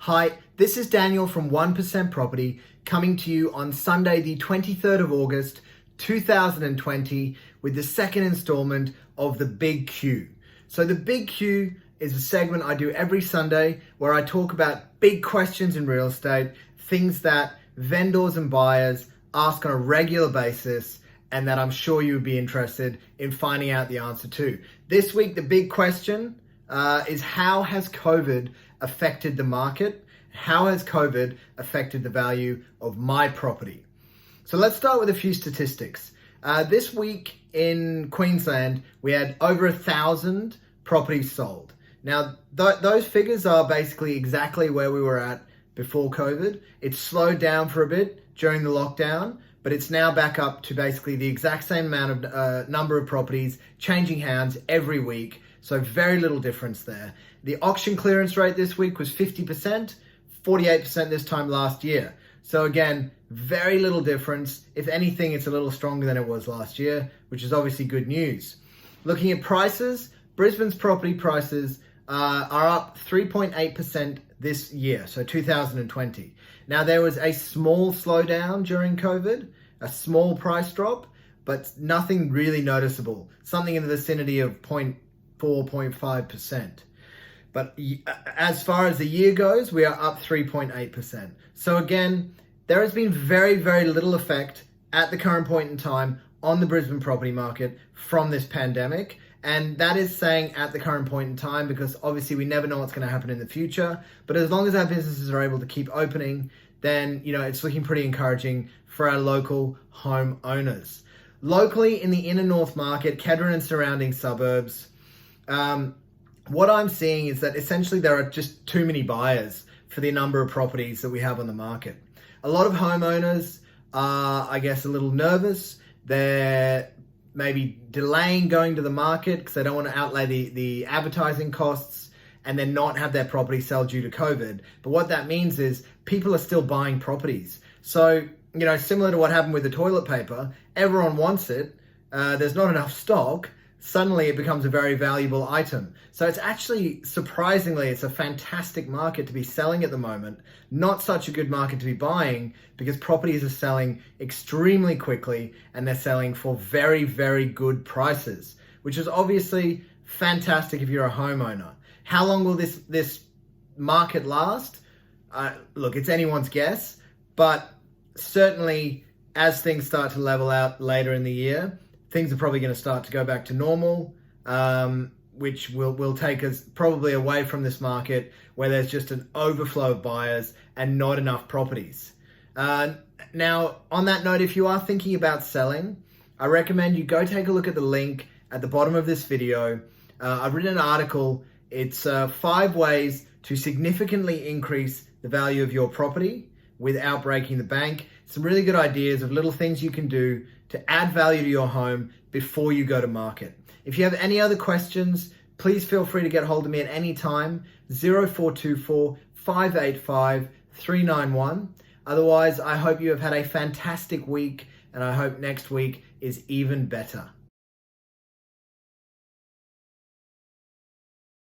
Hi, this is Daniel from 1% Property coming to you on Sunday, the 23rd of August, 2020 with the second installment of The Big Q. So The Big Q is a segment I do every Sunday where I talk about big questions in real estate, things that vendors and buyers ask on a regular basis and that I'm sure you would be interested in finding out the answer to. This week, the big question is how has COVID affected the market? How has COVID affected the value of my property? So let's start with a few statistics. This week in Queensland, we had over 1,000 properties sold. Now, those figures are basically exactly where we were at before COVID. It slowed down for a bit during the lockdown, but it's now back up to basically the exact same amount of number of properties changing hands every week. So very little difference there. The auction clearance rate this week was 50%, 48% this time last year. So again, very little difference. If anything, it's a little stronger than it was last year, which is obviously good news. Looking at prices, Brisbane's property prices are up 3.8% this year, so 2020. Now, there was a small slowdown during COVID, a small price drop, but nothing really noticeable, something in the vicinity of 0.4, 0.5%. But as far as the year goes, we are up 3.8%. So again, there has been very, very little effect at the current point in time on the Brisbane property market from this pandemic. And that is saying at the current point in time, because obviously we never know what's going to happen in the future. But as long as our businesses are able to keep opening, then, it's looking pretty encouraging for our local home owners. Locally in the inner north market, Kedron and surrounding suburbs, what I'm seeing is that essentially there are just too many buyers for the number of properties that we have on the market. A lot of homeowners are, I guess, a little nervous. They're maybe delaying going to the market because they don't want to outlay the advertising costs and then not have their property sell due to COVID. But what that means is people are still buying properties. So, similar to what happened with the toilet paper, everyone wants it. There's not enough stock. Suddenly it becomes a very valuable item. So it's actually, surprisingly, it's a fantastic market to be selling at the moment. Not such a good market to be buying because properties are selling extremely quickly and they're selling for very, very good prices, which is obviously fantastic if you're a homeowner. How long will this market last? Look, it's anyone's guess, but certainly as things start to level out later in the year, things are probably going to start to go back to normal, which will take us probably away from this market where there's just an overflow of buyers and not enough properties. Now, on that note, if you are thinking about selling, I recommend you go take a look at the link at the bottom of this video. I've written an article. It's 5 ways to significantly increase the value of your property without breaking the bank. Some really good ideas of little things you can do to add value to your home before you go to market. If you have any other questions, please feel free to get hold of me at any time, 0424 585 391. Otherwise, I hope you have had a fantastic week and I hope next week is even better.